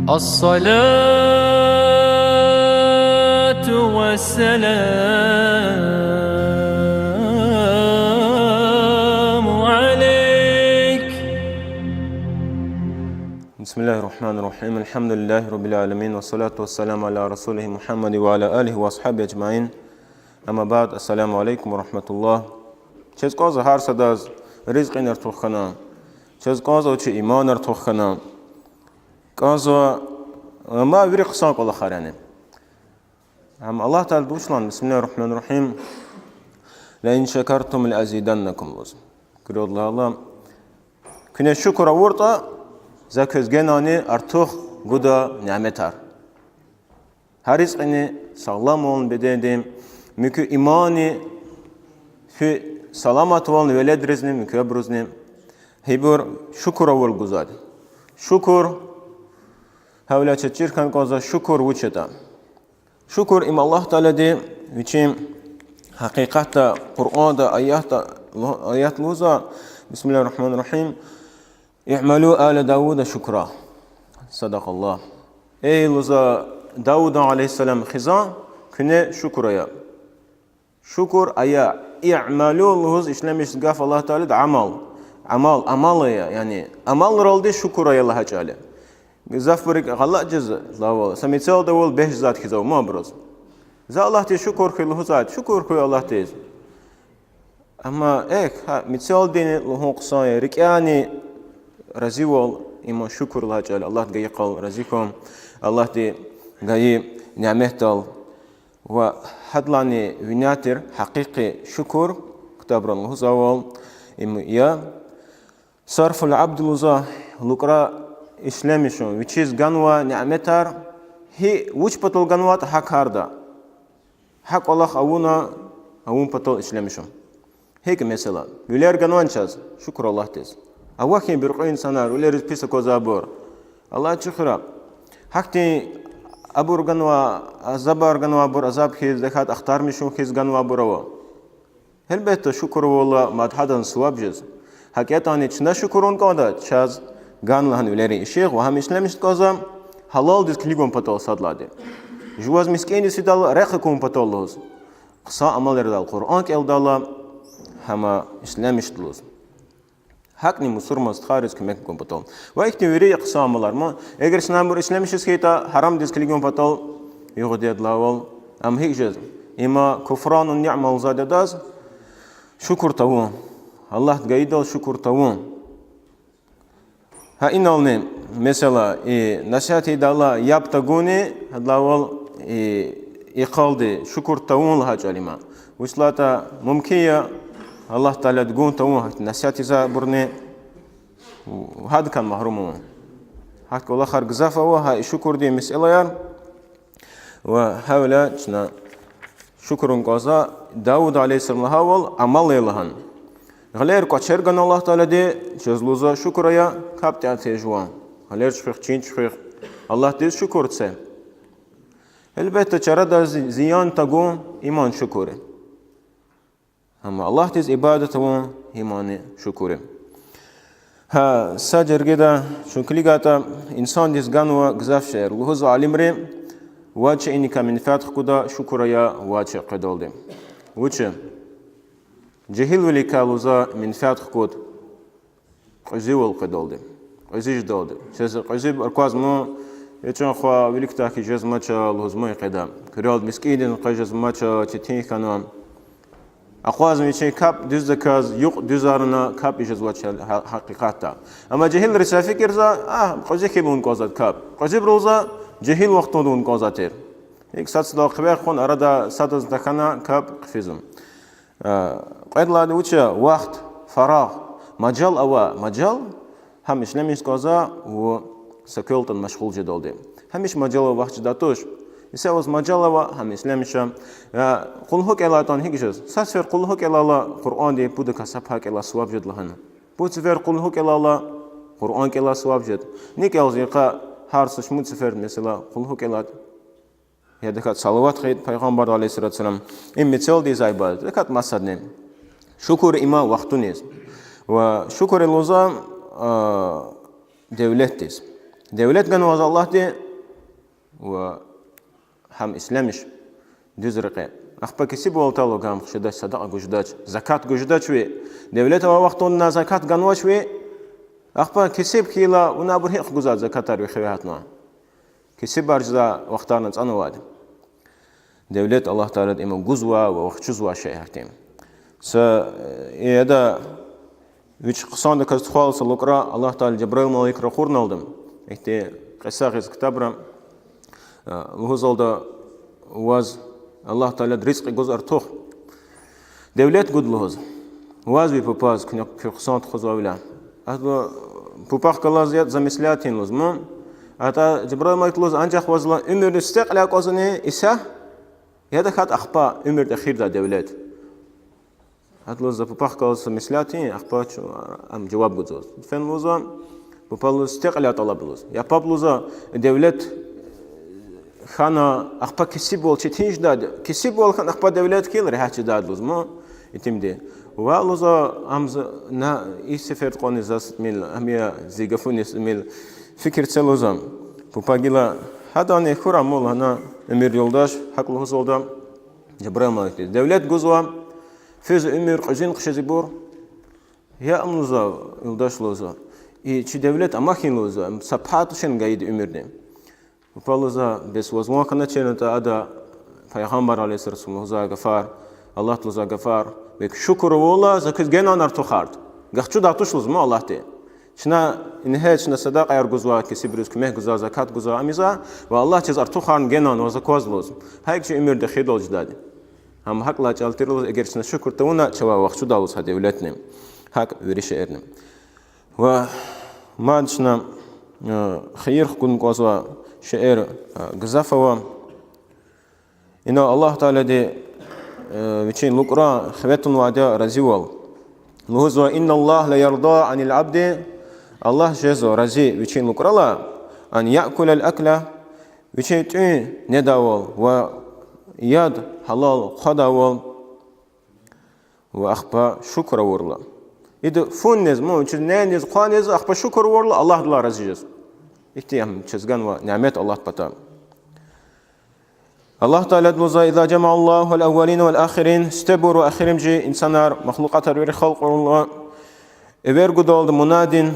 الصلاة والسلام عليك. بسم الله الرحمن الرحيم. الحمد لله رب العالمين والصلاة والسلام على رسوله محمد وعلى آله وأصحابه أجمعين. أما بعد، السلام عليكم ورحمة الله. چیز قاضی هر صداز رزق نرتوخ خنا، چیز قاضی چه ایمان نرتوخ خنا، قاضی ما وری قصان قل خارنه. هم الله تعالى دوشلان. بسم الله الرحمن الرحيم. لئن شكرتم لأزيدنكم. كرود الله كنا شكر ورطة زكز جناني أرتوخ جدا نعمتار. هريس إني سلامون بديم مكو إيماني في سلامة والن ولد رزني مكو أبرزني هيبور شكر أول جزاد. شكر هؤلاء تشير كان قاضي شكر وجهه. شكر إم الله تعالى دي ويشيم حقيقة قرآن دا آيات لوزا. بسم الله الرحمن الرحيم. اعملوا آل داود شكرا. صدق الله. أي لوزا داود عليه السلام خزان كنا شكر يا شكر أيا اعملوا لوز إسلامي سقاف الله تعالى عمل يا يعني عمل رالدي شكر يا الله تعالى. زفرك غلط جزء لا والله سميتال دول به ذات كذا ما برز ذا الله تي شكر كله ذات شكر كل الله تيز أما إيه مثال دين له قصايا ركاني رزيول إما شكر الله تعالى. الله جاي قال رزيكم الله تي جاي نعمته وحدلاني وناتر حقيقي شكر كتاب الله زوال إما يا صرف العبد لزا لقرا إسلاميشون ويشيز غنوا نعمتار هي وش بطل غنوات حق هاردا حق الله أون بطل إسلاميشون هيك مثلا ولير غنوان شاز شكر الله تيز أواخين برقين سنار ولير بيسا كوزابور الله شكرا حقتي أبور غنوا زبار غنوا بور أزاب خيز دخات أختار مشون خيز غنوا بوروا هل بيت شكر والله ما تحدن سواب جز حقيقة أني شكرون كودا شاز غان لهن ولري الشيخ وهم إسلاميست كذا حلال ديس كليكم بطل صدلاده جواز مسكين يسيدال رخكم بطل لوز قصا عمل رد القرآن كالدالا هما إسلاميست لوز حقني مسلم خارج كمكم بطل وقت وري قصا عملار ما اگر سنامور إسلاميست كيتا حرام ديس كليكم بطل يغدي دلاول أم هيك جز إما كفران النعمة زاد داز شكر توون الله تجايدال شكر توون ها إنالني مثلا نشأتي دالا يابتغوني هدلاول إقالدي شكر تون لها جالما وصلاتا ممكنة الله تعالى تقول تون نشأتي زابرني وهذا كان محرومون حق الله خارج زافة وها شكر دي مسألة يار وهؤلاء جنا شكر قازا داود عليه السلام هاول عمل لهن غلير كشرجنا الله تعالى دي جزلوزا شكريا كابت عتيجوان غلير شفيق تشين شفيق الله تيز شكر تسه البته شردا زيان تقوم إيمان شكره أما الله تيز عبادته إيمان شكره ها سجر كده شكلي قاتا إنسان ديز جانوا جزاف شعر لهوز عالم ري واجه إنك من فتح كده شكريا واجه قدولده وجه جهل ولي كالوزا من فتح كود قزيول قدولده قزيج دولده شاز قزيب أركواز مو يتشان خوا وليك تاكي جز ماتشا لهزمي قدام كريال مسكين قجز ماتشا تتين كانوا أقواز ميشي كاب دوز دكاز يق دوزارنا كاب يجز واتش حقيقتا أما جهل رسافي كرزا قزي كيبون قازات كاب قزيب روزا جهل وقتون دون قازاتير هيك ساتس دا قبير خون أرادا ساتس دكانا كاب قفيزم قيد لا دوتشا وقت فراغ مجال مجال همش نميش قازا و سكولتن مشغول جدولدي همش مجال وقت جداتوش يساوز مجال همش نميشا قل هوك إلاتان هيجز سافر قل هوك إلالا قرآن دي بودك سبحك إلا سواب جد لهنا بود سفر قل هوك إلالا قرآن كلا سواب جد نيك أوزيقا هارسش مود سفر مثلا قل هوك إلات هي دكات صلوات خير پیغمبر عليه الصلاة والسلام إن مثال دي زايبال دكات مسدني شكر إما وقتونيز وشكر اللوزا دولتيز Devlet ganvaz Allah de ve ham İslamiş düz rıqe. Aqpa kisi boltalo gam xşidaç sadaqa gujdaç zakat gujdaç ve devlet ava vaqtonna zakat ganvaç ve aqpa kisib kila una burhi guzat zakatar ve xevatna. Kisib barjda vaqtarna çanavadı. Devlet Allah Teala ima guzwa ve vaqchuzwa şey hakim. Sa ya üç qısanda kastxal salukra Allah Teala Cebrail malikra qurnaldım. İşte qisaqis kitabram Luhuzalda vaz Allah Teala rizqi guzar tuh. Devlet gudluhoz. Vaz vi popaz qısant khuzavla. Atlo popaq kalaziyat zamisliatin luzmu. Ata Cebrail malik luz ancaq vazla ömür istiqla qozini isa ya da khat aqpa ömür akhirda devlet. Atlo za popaq kalaz zamisliatin aqpa am cevap guduz. Fen luza popal istiqla talabuz. Ya papluza devlet Хана ахпа киси бол четинж дад киси бол хан ахпа devlet келер хачи дад лузмо итимде ва луза амз на исефер қони зас мил амия зигафунис мил фикр целузам пупагила хадане хура мол хана эмир yoldaş haqlı huzulda Cebrail malik devlet guzwa füz emir qızın qışızibur ya amluza yoldaş luza çi devlet amahin luza sapatuşen gayid emirde Paluza bes wazmo kana chenata ada Peygamber aleyhisselam za gafar Allah tuza gafar ve şükür ola zakız genan artuxart gahçu datuşluz mu Allah de şuna inhe şuna sadaqa yarguzwa kesibrus kemeh guzwa zakat guzwa amiza ve Allah çez artuxan genan o zakozluz hayki emir de xidol jdadi ham haqla çaltirluz eğer şuna şükür tavuna çava vaqçu dalus ha devletnim hak verişe ernim ve madşna xeyir kun qozwa شعر غزافوا إن الله تعالى دي وشين لقرا خواتن وعدا رزيوال لهذا إن الله لا يرضى عن العبد الله جزا رزي وشين لقرا لا أن يأكل الأكلة وشين تين نداوال وياد حلال خداوال وأخبا شكر ورلا إذا فنز مو نز قانز أخبا شكر ورلا الله دلا رزي جز İhtiyam çizgan ve nimet Allah pata. Allah Teala dluza iza jama'allahu al-awwalin wal-akhirin istaburu akhirimci insanlar mahluqatar ve halqullah ever gudoldu munadin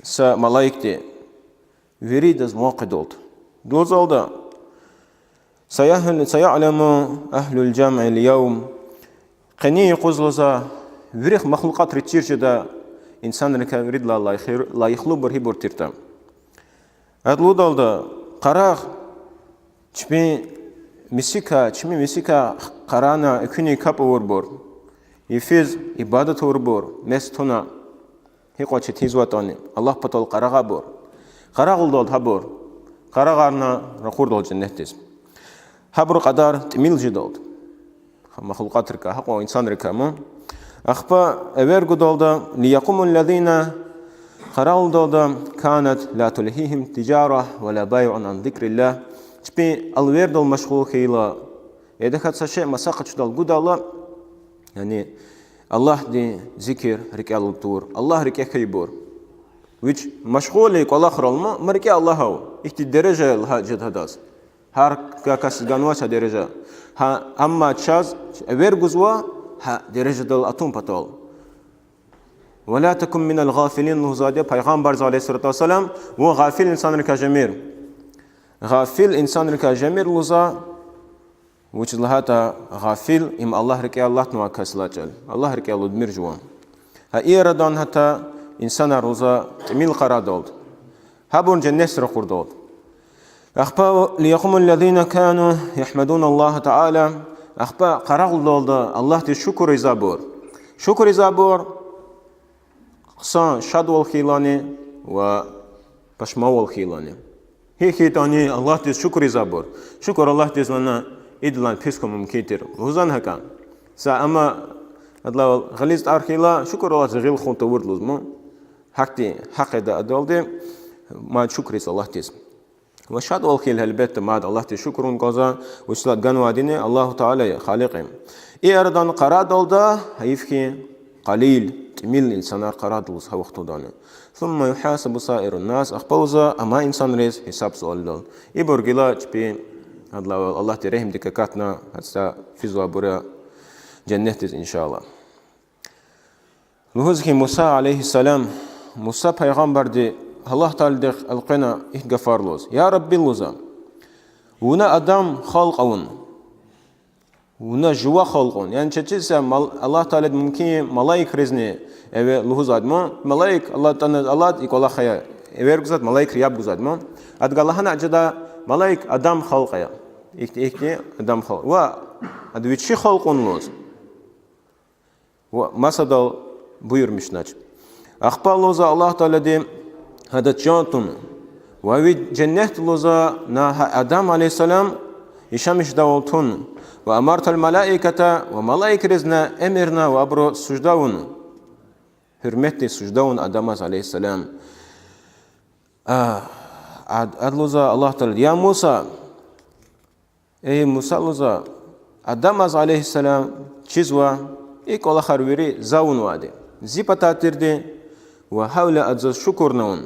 sa malaikti veridas muqid oldu. Dluzalda sayalamu ahlul jam'i al-yawm qani quzluza verih mahluqat ritirjida insanlar ka veridla la yakhlu bir hiburtirtam. Adludalda qaraq çmi misika qarana ekuni kap orbor ifiz ibadat orbor mestona hiqochi tizwatoni Allah patol qaraqa bor qaraquldol habor qaraqarna raqurdol jannatiz habur qadar timiljidold mahluqatrika haqo insanrika mu akhpa evergudolda liyaqumul ladina Qaraldolda kanat la tulhihim tijara ve la bay'un an zikrillah. Çpi alverdol meşgul khila. Edekat saşe masaqçdal gudalla. Yani Allah di zikir rikal tur. Allah rikay bor. Which meşgul ek Allah khralma marke Allah hav. İhti derece hacet hadas. Har kas ganwacha derece. Ha amma chaz ver guzwa ha derece dal atum patol. ولا تكن من الغافلين نهزادي پیغمبر عليه الصلاه والسلام و غافل انسان الكجمير غافل انسان الكجمير لوزا وجلهاتا غافل ام الله ركي الله نواكسلاجل الله ركي لودمير جوان ها ايردان حتى انسان روزا تميل قرادولد هابون جنس رقردولد اخبا ليقوم الذين كانوا يحمدون الله تعالى اخبا قرالدولد الله تي شكر زابور شكر زابور San şadwal khilani ve pashmawal khilani. Hikitani Allah diz şükür zabur. Şükür Allah diz wana idlan piskomum kitir. Huzan haka. Sa ama adla ghalist arkhila şükür Allah zghil khunta wurdluz mu. Hakti haqida adaldi ma şükür Allah diz. Ve şadwal khil halbet ma Allah diz şükrun qaza ve şlat ganwadini Allah Teala khaliqim. İyardan qara dolda hayfki qalil مل إنسان قراد لوز وقت دانه ثم يحاسب سائر الناس أخبوزا أما إنسان ريز حساب سؤال دل يبرجلا تبي الله تريهم دكاتنا حتى في زوابورا جنة إن شاء الله لهذا موسى عليه السلام موسى پیغمبر دي الله تعالى دخ القنا إهجفار لوز يا ربي لوزا ونا أدم خلقون ونا جوا خلقون يعني تشيس الله تعالى ممكن ملاك رزني لهذا ما ملاك الله تعالى الله يقول خير إبرجزات ملاك رياب جزات ما أتقال هنا جدا ملاك أدم خلقيا إكتي أدم خلق و أدويتشي خلقون لوز وما صدق buyurmuşlar. Akballoza Allah Teala de hada jantun ve cennetloza na Adam aleyhisselam işamış davultun ve amartal malaikata ve malaikrizna emirna ve abro sucdavun hürmetli sucdavun Adam aleyhisselam adloza Allah Teala ya Musa ey Musa loza Adam aleyhisselam çizwa ilk ola harveri zavun vade زيبتا تردي وحول أجز شكر نون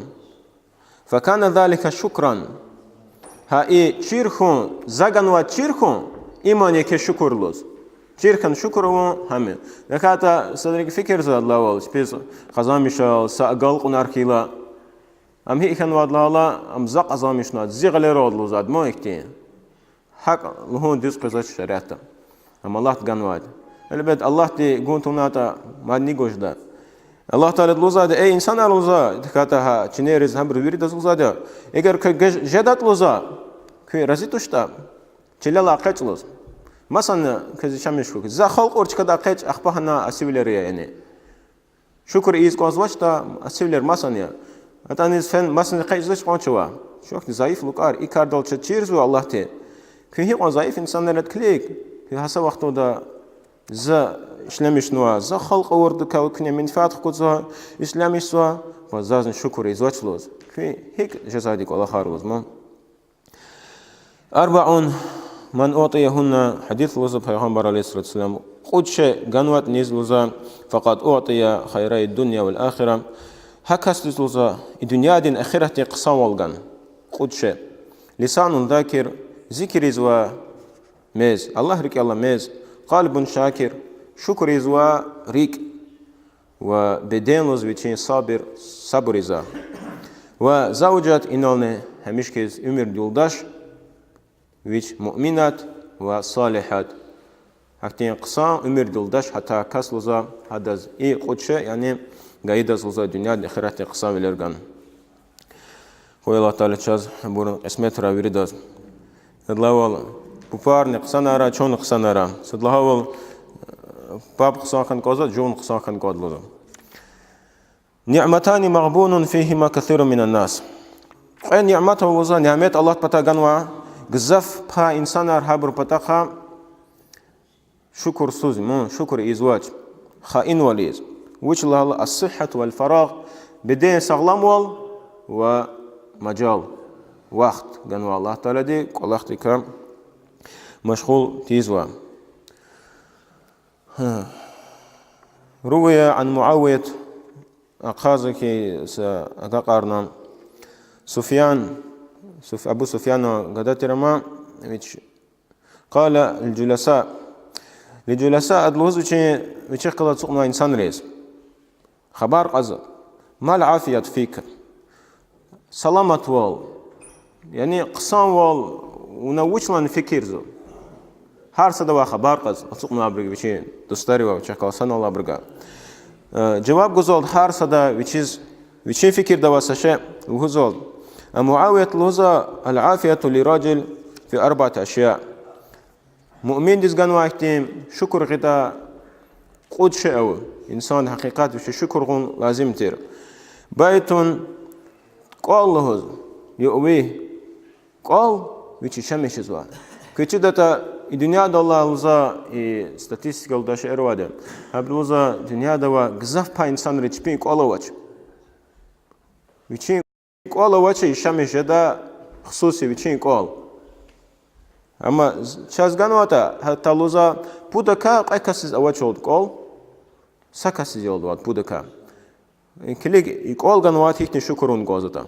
فكان ذلك شكرا هاي شيرخون زغن وشيرخون إيماني كشكر لوز شيرخن شكر هم لكاتا صدرك فكر زاد الله والش بيز خزامشال سأقل قناركيلا أم هي كان واد الله أم زق خزامشنا زغلر واد لوزاد ما يكتين حق لهون ديس قصة شريعته أم الله تجنواد البيت الله تي قنتوناتا ما نيجوش ده الله تعالى لوزا ده أي إنسان لوزا كاتها تنيرز هم برويري ده لوزا ده إگر كجدات لوزا كي رزيتوشتا تلا قيت لوز مثلا كذي شامش فوق زا خلق أورش كذا قيت أخبارنا أسيبلر يعني شكر إيز قازواشتا أسيبلر مثلا يا أتانيز فن مثلا قيت زش قانشوا شو وقت ضعيف لوكار إكار دال تشيرز والله تي كي هي قان ضعيف إنسان نرد كليك في هسا وقته ده زا إسلاميش نوا زا خلق أورد كأوكني من فات خدزا إسلاميش سوا وزازن شكر إزواج لوز في هيك جزادك الله خارج ما 40 من أعطيهن حديث لوز پیغمبر عليه الصلاة والسلام قدش جنوات نيز لوزا فقد أعطي خيري الدنيا والآخرة هكاس لوزا الدنيا دين آخرة قصام والجن قدش لسان ذاكر ذكر إزوا ميز الله رك الله ميز قلب شاكر شكر إزوا ريك وبدين لزوجين صابر صبر إزا وزوجات إنالنا همش كيز عمر دولداش ويش مؤمنات وصالحات حتى قصان عمر دولداش حتى كاس لزا هذا إيه قدشة يعني قايدة لزا الدنيا الآخرة قصان ولرجان هو الله تعالى شاز بورن اسمه ترى ويرداز الله والله بفار نقصان أرا شون نقصان أرا سدلها وال باب قصان خن كذا جون قصان خن كذا لذا نعمتان مغبون فيهما كثير من الناس أي نعمته وزا نعمت الله بتاعنا جزاف بها إنسان أرهبر بتاعها شكر سوز مو شكر إزواج خائن وليز وش الله الصحة والفراغ بدين سغلام وال ومجال وقت جنوا الله تعالى دي كل وقت كم مشغول تيزوا روي عن معاوية أقازك سأقارنا أبو سفيان قدت رما قال لجلساء أدلوز وشي قلت سقنا إنسان ريس خبار قزل ما العافية فيك سلامة وال يعني قصان وال ونوشلان فكر زو هر صدا خبر قز سقنا برگ بچی دوستاری و چکال سن الله برگا جواب گزال هر صدا وچی فکر دواسشه وگزال معاوية لوزا العافية لراجل في 4 أشياء مؤمن ديزغان وقتين شكر غدا قد شأو إنسان حقيقات وش شكر غن لازم تير بايتون قال له يؤويه قال وش شمش زوا كتير دتا الدنيا الله لوزا statistical داش إرواده هبلوزا الدنيا دوا جزاف با إنسان ريتشبين قال واتش ويشين قال واتش شمش دا خصوصي ويشين قال أما شازغان واتا حتى لوزا بودا كا قيكسز أواتش ولد قال sakasiz yoldu budaka. Kilik ikolgan wat hichni shukurun gozata.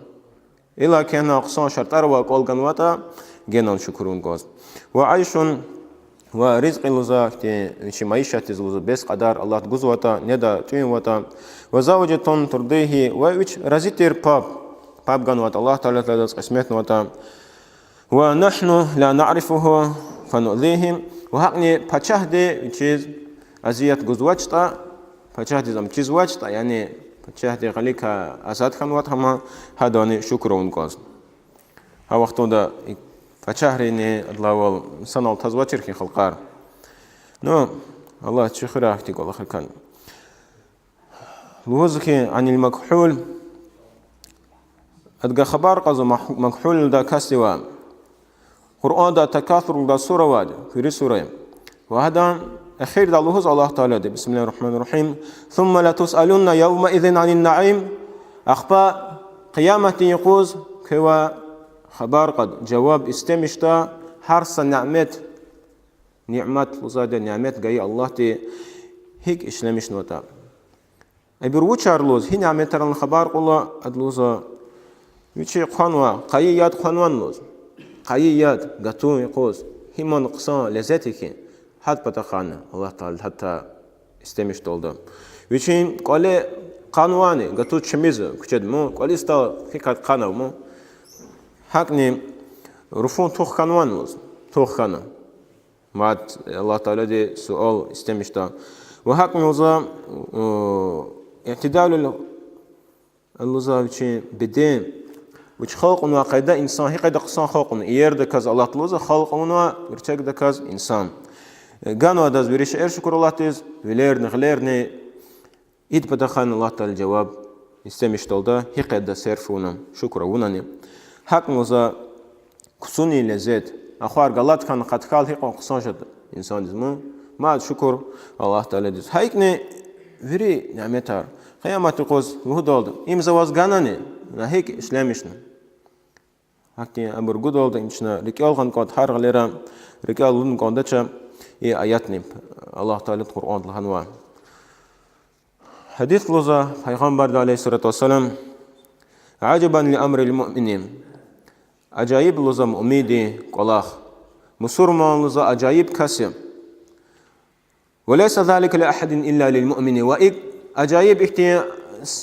Ila kana qson shartar wa ikolgan wata genon shukurun goz. Wa aishun wa rizqi luzaqti shi maishati luz bes qadar Allah guzwata neda tuin wata wa zawjatun turdihi wa wich razitir pap ganwat Allah ta'ala tadas qismat wata wa nahnu la na'rifuhu fanudhihim wa haqni pachahde which is aziyat guzwachta pachahde zam chizwachta yani pachahde qalika azad khanwat hama hadani shukrun goz ha waqtoda فشهرين الله سنة تزوجر كي خلقار نو الله تشخره احتيق الله خلقان لوزك عن المكحول أدقى خبار قضى مكحول دا كاستوا قرآن دا تكاثر دا سورة واد في سورة وهذا أخير دا لوز الله تعالى دي بسم الله الرحمن الرحيم ثم لا تسألون يومئذ عن النعيم أخباء قيامة يقوز كوا خبر قد جواب استمشتا حرص نعمت وزاد نعمت جاي الله تي هيك إسلامش نوتا أبيروش أرلوز هي نعمت ترى الخبر قلا أدلوزا يشي قانوا قيات قانوان لوز قيات قطون يقوز هي من قصان لذاتك حد بتخانة الله تعالى حتى استمش تولد يشي قال قانواني قطوت شميزة كشد مو قال استا هيك قانو مو حقني رفون توخ كانوان لوز توخ كانا مات الله تعالى دي سؤال استمشتا وحقني وزا اعتدال اللوزا وشي بدين وش خلقنا قيدا إنسان هي قيدا قصان خلقنا يرد كاز الله تعالى خلقنا ورتشك دا كاز إنسان قانوا داز بريش شكر الله تيز وليرني إيد بدخان الله تعالى الجواب استمشتال دا هي قيدا سيرفونا شكرا وناني حق موزا كسوني لذات أخوار غلط كان قد قال هيك قصان شد إنسان دزمو ما شكر الله تعالى دز هيكني فري نعمتها قيامة تقوز وهدولد إمزا واز غاناني هيك إسلامشنا هكتي أمر غدولد إنشنا ركال غن قد حار غليرا ركال لون قندتشا إيه آياتني الله تعالى القرآن لهنوا حديث لوزا پیغمبر عليه الصلاة والسلام عجبا لأمر المؤمنين عجائب لوزا مؤمني قلاخ مسلمان لوزا عجائب كسي وليس ذلك لأحد إلا للمؤمن وإك عجائب إختي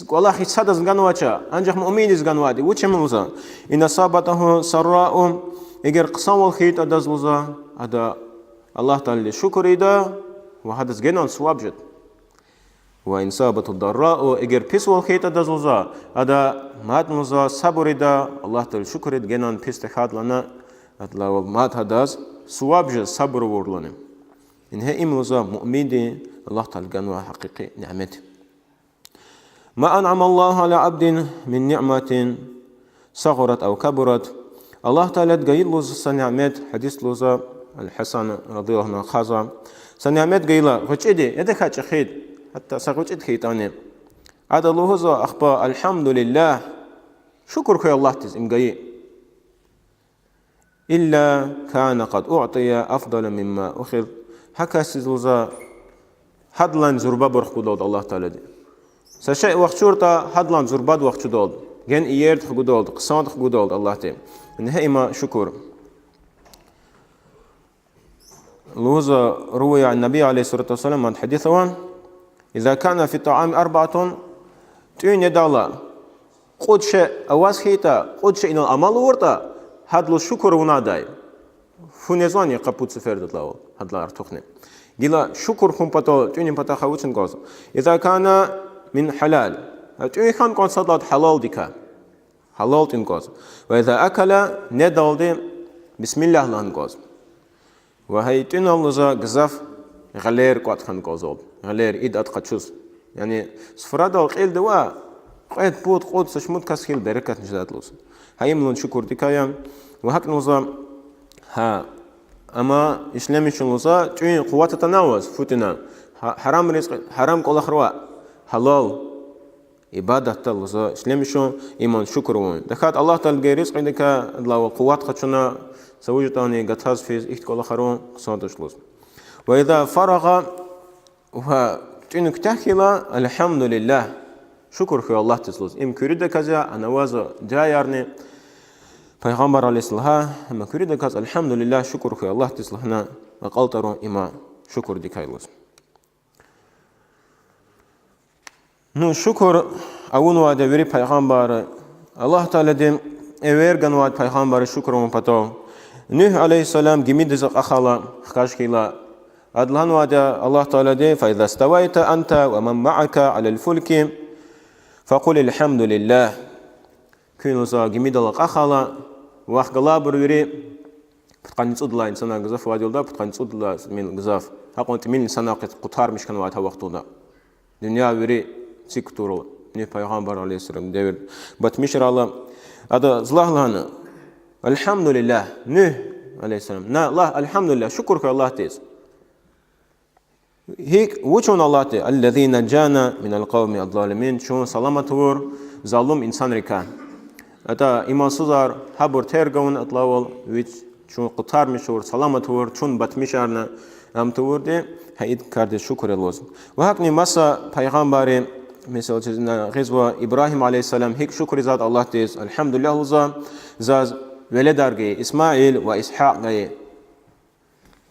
قلاخ يتصدز غنواتشا أنجح مؤمن غنواتي وچم لوزا إن صابته سراء إجر قسم والخيط أدز لوزا هذا الله تعالى شكر إذا وهذا جنان سواب جد وإن صابته الضراء إجر بيس والخيط أدز لوزا هذا مات لوزا صبر إذا الله تعالى شكر إذا جنان بيس تخاد لنا هذا مات هذا سواب جد صبر ورلنا إن هي لوزا مؤمن الله تعالى جنوا حقيقي نعمته ما أنعم الله على عبد من نعمة صغرت أو كبرت الله تعالى جايل لوزا سنعمت حديث لوزا الحسن رضي الله عنه خازا سنعمت جايلا وجدي يدك هتشخيد حتى سقوجد خيطاني هذا لوزا أخبار الحمد لله شكر كي الله تزم جاي إلا كان قد أعطي أفضل مما أخذ هكذا لوزا حدلان زربا برخودود الله تعالى دي سشيء وقت شورتا حدلان زرباد وقت شدود جن إيرد خودود قصاد خودود الله تعالى إنها ما شكر لوزا روي عن النبي عليه الصلاة والسلام من حديثه إذا كان في الطعام 4 تين يدالا قد شيء أواز خيتا قد شيء إنه أمال ورتا هادلو شكر وناداي فنزواني قبوت سفر دلاو هادلا أرتوخني جلا شكر هم بتو تين بتا خوتن قاز إذا كان من حلال تين خان كون صدات حلال ديكا حلال تنقاز وإذا أكل ندال دي بسم الله لانقاز وهي تين اللوزا جزاف غلير قات خان قازول غلير إيد أتقتشوس يعني سفراد القيل دوا قيد بود قود سشمود كسخيل بركة نجدات لوز هاي ملون شكر ديكايا وهك نوزا ها أما إسلامي شنوزا تين قوات تناوز فتنا حرام رزق حرام كل خروا حلال عبادة تلوزا إسلامي شون إيمان شكر وين دخات الله تعالى رزق عندك الله قوات خشنا سويتاني قتاز فيز إحت كل خرون قصادش لوز وإذا فرغ وها تنك تحكيلا الحمد لله شكر في الله تسلوز إم كريدة كذا أنا وازا جايرني پیغمبر علیه السلام ما كريدة كذا الحمد لله شكر في الله تسلهنا وقالترو إما شكر دي كايلوز نو شكر أون وادا وری پیغمبر الله تعالى دم اورگن واد پیغمبر شکر و پتو نوح علیه السلام گمید زق اخلا خاش کیلا ادلان واد الله تعالى دم فاذا استويت انت ومن معك على الفلك فقل الحمد لله كينو زا گمید زق اخلا وخلا بروري پتقان صدلا انسان گزاف وادلدا پتقان صدلا من گزاف حقونت من انسان قطار مشكن واد وقتودا دنيا وری سيكتورو ني پیغمبر علیه السلام devir batmışır Allah adı zlahlanı elhamdülillah Nuh aleyhisselam na Allah elhamdülillah şükür ki Allah deyiz hik vuçun Allah de ellezine cana minel kavmi adlalimin çun salamat vur zalim insan rika ata imansızlar habur tergavun atlavol viç çun qıtar mişur salamat vur çun batmışarna am tuvur de hayit kardeş şükür olsun ve hakni masa peygamberi مثل غزوة إبراهيم عليه السلام هيك شكر ذات الله تيز الحمد لله زاز ولدار جي إسماعيل وإسحاق جي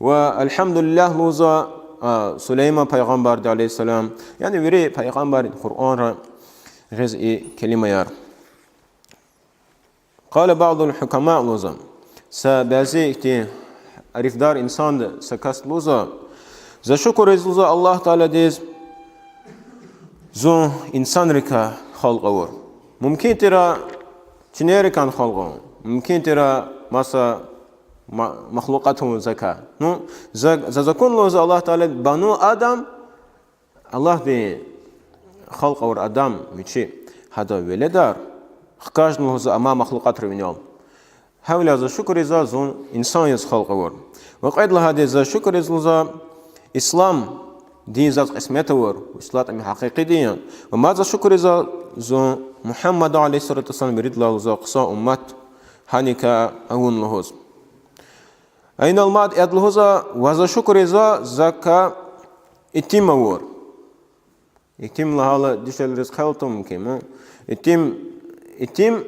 والحمد لله لوزا سليمان پیغمبر عليه السلام يعني وري پیغمبر القرآن غز كلمة يار قال بعض الحكماء لوزا سبازي اكتي عرف دار إنسان سكاس لوزا ذا شكر لوزا الله تعالى ديز زو إنسان ركا خلق أور ممكن ترى جنير كان خلقه ممكن ترى مسا مخلوقاتهم زكاة نو زكون لوز الله تعالى بنو آدم الله دي خلق أور آدم مشي هذا ولدار خكاج لوز أمام مخلوقات ربينيال حول هذا شكر زو إنسان يز خلق أور وقيد له هذا ز شكر زوز إسلام دين ذات قسمته ور وإسلام حقيقي دين وماذا شكر زو محمد عليه الصلاة والسلام بريد الله زو قصا أمت هنيك أون لهوز أين الماد أدلهوز وذا شكر زكا إتيم ور إتيم لهلا ديشل رزق خلطهم كم إتيم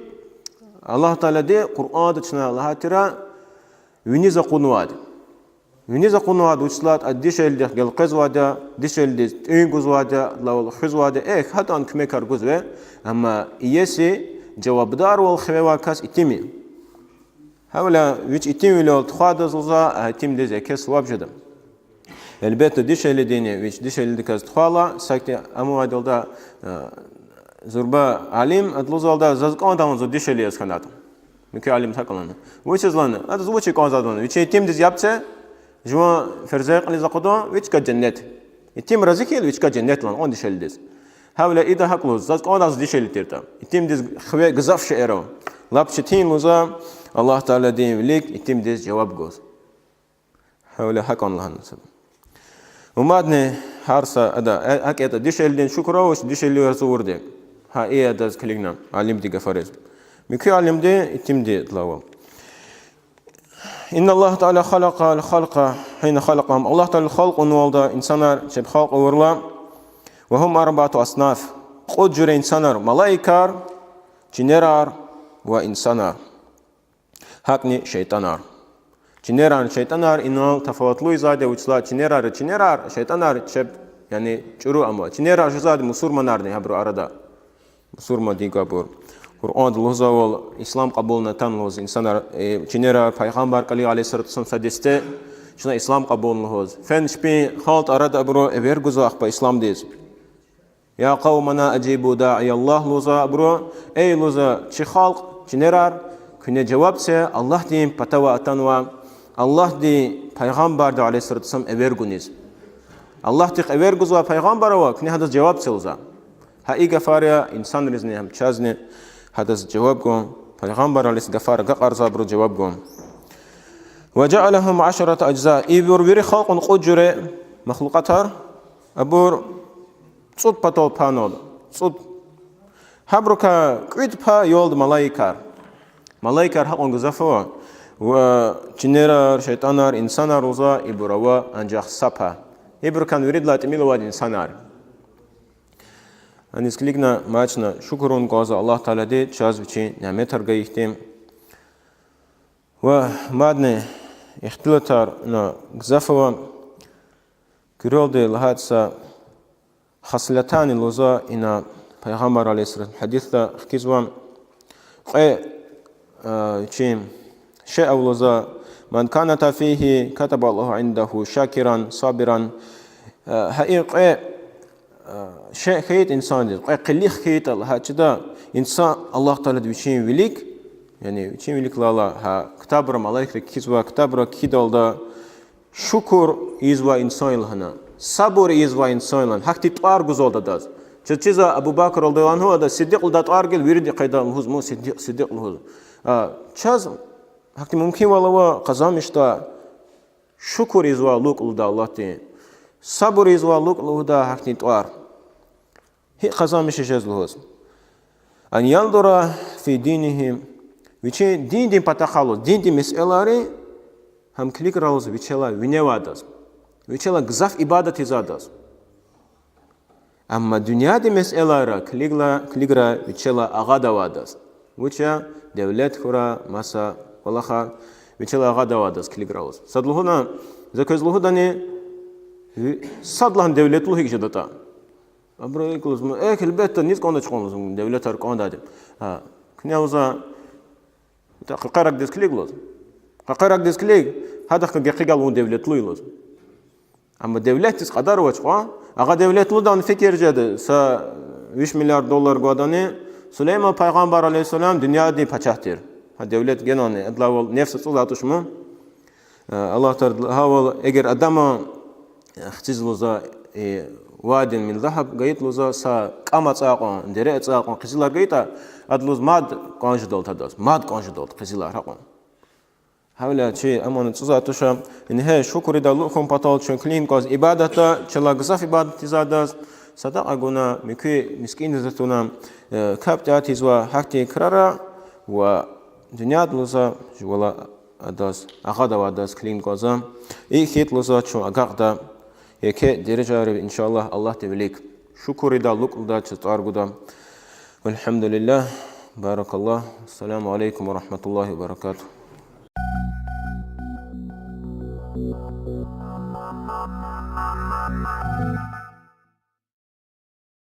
الله تعالى دي قرآن تشنا الله ترى ونيز قنواد ونيزا قنواد وصلات الدشل ده القز وادا دشل ده إنجوز وادا لو الخز وادا حتى أن كم كارجوز به أما يسي جواب دار والخواه كاس إتيمي هؤلاء ويش إتيمي لو تخاد زوزا إتيم ده كاس وابجدم البيت دشل دينه ويش دشل ده كاس تخالا سكت أمواد ده زربا عليم أدلوزال ده زكان دامون زود دشل يسكناتهم مكي عليم تاكلنا ويش زلنا هذا زوجي كان زادون ويش إتيم ده يابته جوا فرزاق اللي زقدون ويش كجنة يتيم رزقي ويش كجنة لان عندي شلدز هؤلاء إذا هكلوز زاد أنا زدي شل تيرتا يتيم دز خوي جزاف شعره لابشتين لوزا الله تعالى دين وليك يتيم دز جواب جوز هؤلاء هكون الله نسب ومادني هارسا أدا هكذا دي شل دين شكرا وش دي شل يرزور ده ها إيه دز كلينا علم دي جفارز مكي علم دي يتيم دي تلاوه إن الله تعالى خلق الخلق حين خلقهم الله تعالى خلق ونوالدا إنسانار شب خلق ورلا وهم أربعة أصناف قد جرى إنسانار ملايكار جنرار وإنسانار هكني شيطانار جنرار شيطانار إنه تفاوتلو زاده وجلا جنرار شيطانار شب يعني جرو أما جنرار زاده مسلمانار نه هبرو أردا مسلمان دينكا بور قرآن لوزا والإسلام قبولنا تام لوز إنسان جنرا پیغمبر کلی علیه السلام فدسته شنا إسلام قبول لوز فن شبي خالط أراد أبرو إبرجوز أخبا إسلام ديز يا قومنا أجيبوا داعي الله لوزا أبرو أي لوزا شي خالق جنرا كنا جواب سه الله دين بتوا أتنوا الله دي پیغمبر دا علیه السلام إبرجونيز الله تق إبرجوز وپیغمبر وا كنا هذا جواب سلزا هاي غفارة إنسان رزني هم چازني هذا الجواب قوم پیغمبر علیه الغفار قار زابرو جواب قوم وجعلهم 10 أجزاء إبر بير خلق قجرة مخلوقاتار أبور صوت بطل بانول صوت حبرك قيد با يولد ملايكار حق غزافوا وجنرار شيطانار إنسانار روزا إبروا أنجح سبا إبر كان يريد لا تميل واد إنسانار Анисклигна мачна шукурун газа Аллах Таala де час вичи нәметар гаихтем. Ва мадне ихтилатар на гзафова киролде лахатса хаслатани лоза ина пайғамбар алейхиссалам хадисда хкизвам чем ше'а лоза من كانت فيه كتب الله عنده شاكرا صابرا حقيقة شيء خيط إنسان قليل خيط الله هذا إنسان الله تعالى دوشين وليك يعني دوشين وليك لا ها كتاب رم الله كيزوا كتاب را كيدال دا شكر إزوا إنسان لهنا صبر إزوا إنسان لهنا حق تطار جزول داز چیزا ابو بکر رضی الله عنه دا صدیق لدات آرگل ویرد قیدا لهوز مو صدیق لهوز چیز حق ممکن ولا قزامشتا شکر إزوا لوك لدا الله تين صبر إزوا لوك لدا حق تطار هي قزامش جز لهوز أن ينظر في دينهم ويشي دين بتخلص دين مسألة هم كليك راوز ويشلا وينواداز ويشلا غزاف إبادة زاداز أما دنيا دي مسألة كليغرا ويشلا أغادواداز ويشا دولت خورا مسا والله ويشلا أغادواداز كليغراوز صدلهنا زكزلهو داني صدلهن دولت لهيك جدتا أبرايكلوز ما البيت نيز كوندا تشكونز دولت أركوندا دي كنياوزا قرق ديسكليغ لوز قرق ديسكليغ هذا كجقيقال ون دولت لوز أما دولت تس قدر وجهه أغا دولت لودان فكر جد سا 20 مليار دولار قادني سليمان پیغمبر عليه السلام دنيا دي پچهتر دولت جنانه ادلاول نفس صلاتش مو الله تعالى هاول اگر ادم خصيز لوزا واد من ذهب قيت لوزا سا قما صاقون دري صاقون قزلار قيتا ادلوز ماد قانجدول تداس ماد قانجدول قزلار حقون هؤلاء شيء أمانة صزاتوشا إن هي شكر دلوكم بطل شكلين كاز إبادة شلا غزاف إبادة زاداز صدق أقولنا مكوي مسكين زتونا كابتات إزوا حكتي كرارا ودنيا دلوزا جوالا أداز أخذا وأداز كلين كازا خيط لوزا شو أقعدا يكي درجة إن شاء الله تبليك شكر دلوك لدا تتارجدا والحمد لله بارك الله السلام عليكم ورحمة الله وبركاته